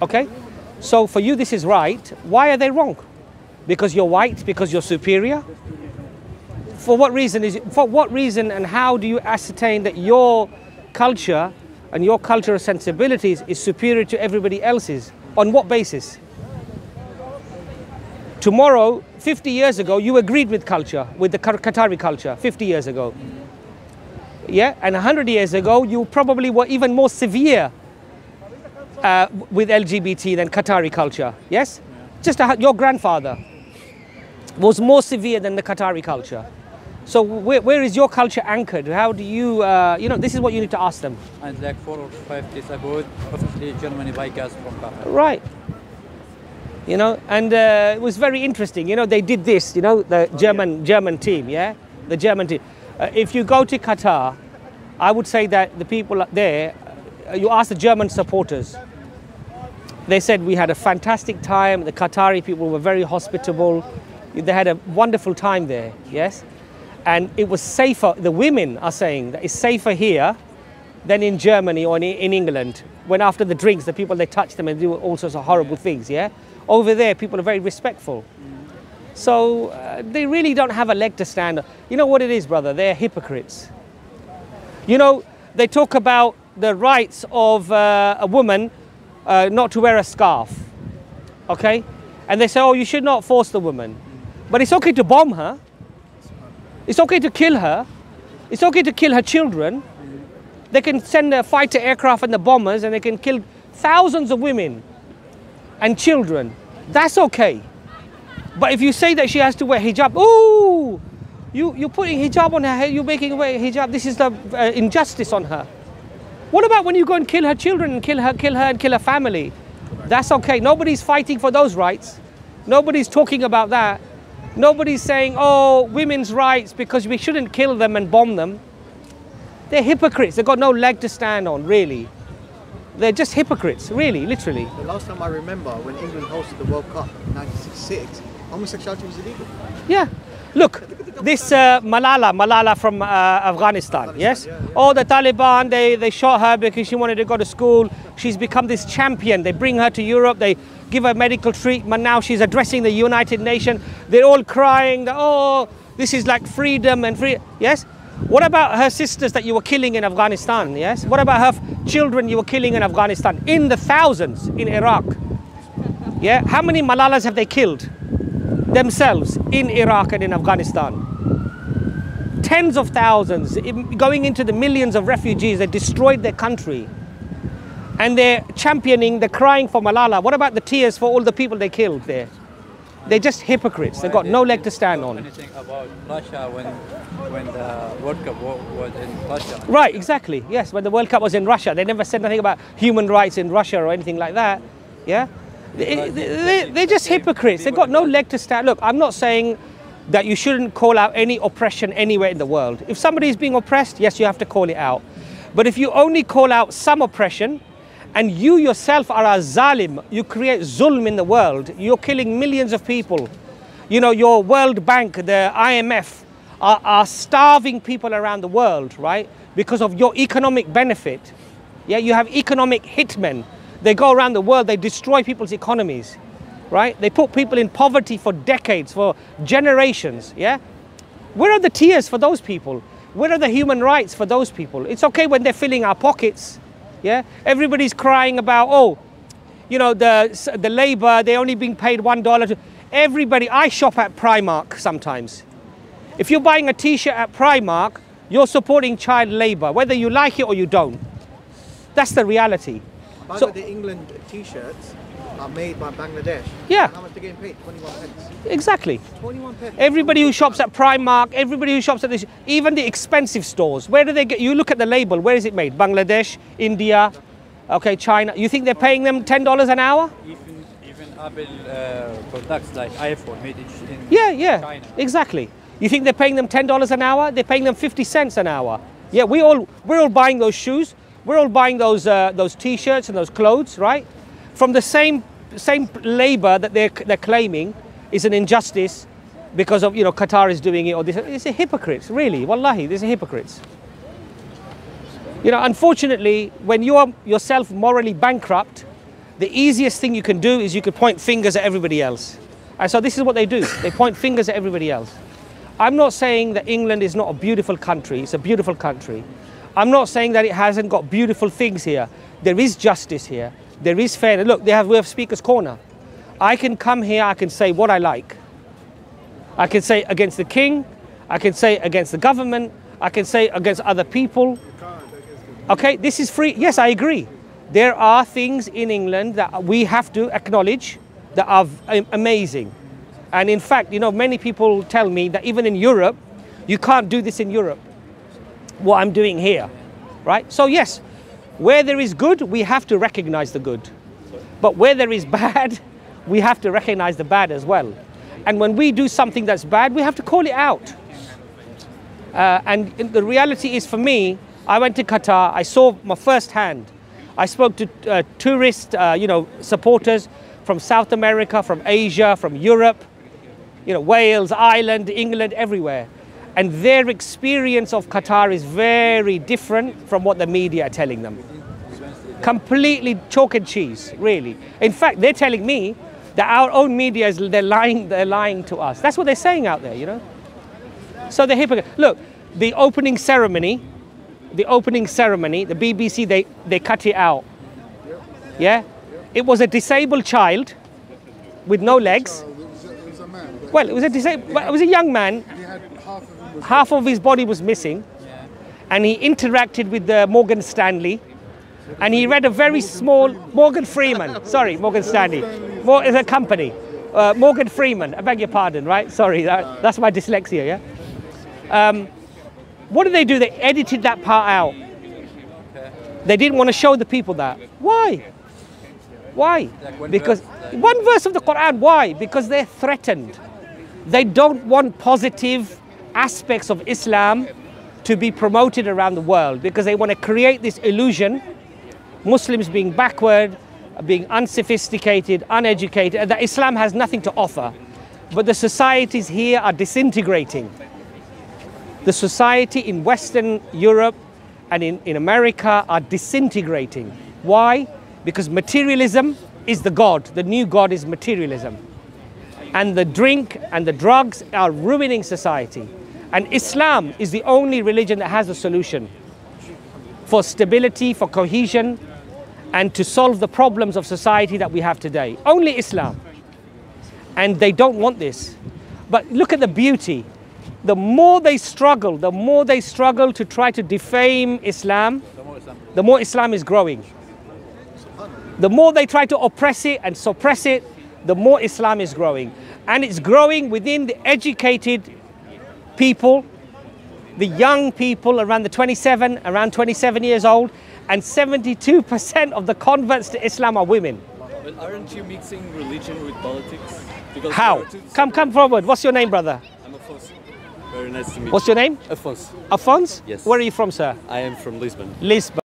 Okay? So for you this is right. Why are they wrong? Because you're white? Because you're superior? For what reason and how do you ascertain that your culture and your cultural sensibilities is superior to everybody else's? On what basis? Tomorrow, 50 years ago, you agreed with culture, with the Qatari culture, 50 years ago. Yeah, and 100 years ago, you probably were even more severe with LGBT than Qatari culture, yes? Just your grandfather was more severe than the Qatari culture. So where is your culture anchored? How do you, you know, this is what you need to ask them. And like 4 or 5 days ago, obviously Germany buy gas from Qatar. Right. You know, and it was very interesting. You know, they did this, you know, the German team, yeah? The German team. If you go to Qatar, I would say that the people there, you ask the German supporters, they said we had a fantastic time. The Qatari people were very hospitable. They had a wonderful time there, yes? And it was safer, the women are saying that it's safer here than in Germany or in England. When after the drinks, the people, they touch them and do all sorts of horrible things, yeah? Over there, people are very respectful. So they really don't have a leg to stand on. You know what it is, brother? They're hypocrites. You know, they talk about the rights of a woman not to wear a scarf, okay? And they say, oh, you should not force the woman. But it's okay to bomb her. It's okay to kill her. It's okay to kill her children. They can send a fighter aircraft and the bombers and they can kill thousands of women and children. That's okay. But if you say that she has to wear hijab, ooh, you're putting hijab on her head, you're making her wear hijab, this is the injustice on her. What about when you go and kill her children and kill her family? That's okay. Nobody's fighting for those rights. Nobody's talking about that. Nobody's saying, oh, women's rights because we shouldn't kill them and bomb them. They're hypocrites. They've got no leg to stand on, really. They're just hypocrites, really, literally. The last time I remember when England hosted the World Cup in 1966, homosexuality was illegal. Yeah. Look, this Malala from Afghanistan, yes? Yeah. Oh, the Taliban, they shot her because she wanted to go to school. She's become this champion. They bring her to Europe. They give her medical treatment. Now she's addressing the United Nations. They're all crying that, oh, this is like freedom and free. Yes? What about her sisters that you were killing in Afghanistan? Yes? What about her children you were killing in Afghanistan? In the thousands in Iraq. Yeah? How many Malalas have they killed themselves in Iraq and in Afghanistan? Tens of thousands, going into the millions of refugees. They destroyed their country. And they're championing, they're crying for Malala. What about the tears for all the people they killed there? They're just hypocrites. They've got no leg to stand on. Anything about Russia when the World Cup was in Russia? Right, exactly. Yes, when the World Cup was in Russia, they never said anything about human rights in Russia or anything like that. Yeah, they're just hypocrites. They've got no leg to stand. Look, I'm not saying that you shouldn't call out any oppression anywhere in the world. If somebody is being oppressed, yes, you have to call it out. But if you only call out some oppression, and you yourself are a zalim, you create zulm in the world, you're killing millions of people. You know, your World Bank, the IMF, are starving people around the world, right? Because of your economic benefit. Yeah, you have economic hitmen. They go around the world, they destroy people's economies, right? They put people in poverty for decades, for generations, yeah? Where are the tears for those people? Where are the human rights for those people? It's okay when they're filling our pockets. Yeah, everybody's crying about, oh, you know, the labor, they're only being paid $1. Everybody, I shop at Primark sometimes. If you're buying a t-shirt at Primark, you're supporting child labor, whether you like it or you don't. That's the reality. By the way, the England t-shirts are made by Bangladesh. Yeah. How much they're getting paid? 21 pence. Exactly. 21 pence. Everybody who shops at Primark, everybody who shops at this, even the expensive stores, where do they get, you look at the label, where is it made? Bangladesh, India, okay, China. You think they're paying them $10 an hour? Even Apple products like iPhone made in China. Exactly. You think they're paying them $10 an hour? They're paying them 50 cents an hour. Yeah, we're all buying those shoes. We're all buying those t-shirts and those clothes, right? From the same labor that they're claiming is an injustice because of, you know, Qatar is doing it or this. It's a hypocrites, really. Wallahi, these are hypocrites. You know, unfortunately, when you are yourself morally bankrupt, the easiest thing you can do is you could point fingers at everybody else. And so this is what they do. They point fingers at everybody else. I'm not saying that England is not a beautiful country. It's a beautiful country. I'm not saying that it hasn't got beautiful things here. There is justice here. There is fairness. Look, we have Speaker's Corner. I can come here, I can say what I like. I can say against the king. I can say against the government. I can say against other people. Okay, this is free. Yes, I agree. There are things in England that we have to acknowledge that are amazing. And in fact, you know, many people tell me that even in Europe, you can't do this in Europe, what I'm doing here, right? So yes, where there is good, we have to recognize the good. But where there is bad, we have to recognize the bad as well. And when we do something that's bad, we have to call it out. And the reality is, for me, I went to Qatar, I saw my first hand. I spoke to tourist, supporters from South America, from Asia, from Europe, Wales, Ireland, England, everywhere. And their experience of Qatar is very different from what the media are telling them. Completely chalk and cheese, really. In fact, they're telling me that our own media they're lying to us. That's what they're saying out there, So they're hypocrite. Look, the opening ceremony, the BBC, they cut it out. Yeah? It was a disabled child with no legs. Well, it was a young man. Half of his body was missing. And he interacted with Morgan Stanley. And he read a very small, Morgan Freeman, sorry, Morgan Stanley. It's a company. Morgan Freeman, I beg your pardon, right? Sorry, that's my dyslexia, yeah? What did they do? They edited that part out. They didn't want to show the people that. Why? Why? Because one verse of the Quran, why? Because they're threatened. They don't want positive aspects of Islam to be promoted around the world because they want to create this illusion, Muslims being backward, being unsophisticated, uneducated, and that Islam has nothing to offer. But the societies here are disintegrating. The society in Western Europe and in America are disintegrating. Why? Because materialism is the God. The new God is materialism. And the drink and the drugs are ruining society. And Islam is the only religion that has a solution for stability, for cohesion, and to solve the problems of society that we have today. Only Islam. And they don't want this. But look at the beauty. The more they struggle to try to defame Islam, the more Islam is growing. The more they try to oppress it and suppress it, the more Islam is growing. And it's growing within the educated people, the young people around 27 years old, and 72% of the converts to Islam are women. But aren't you mixing religion with politics? Because how? Come forward. What's your name, brother? I'm Afonso. Very nice to meet you. What's your name? Afonso. Afonso? Yes. Where are you from, sir? I am from Lisbon. Lisbon.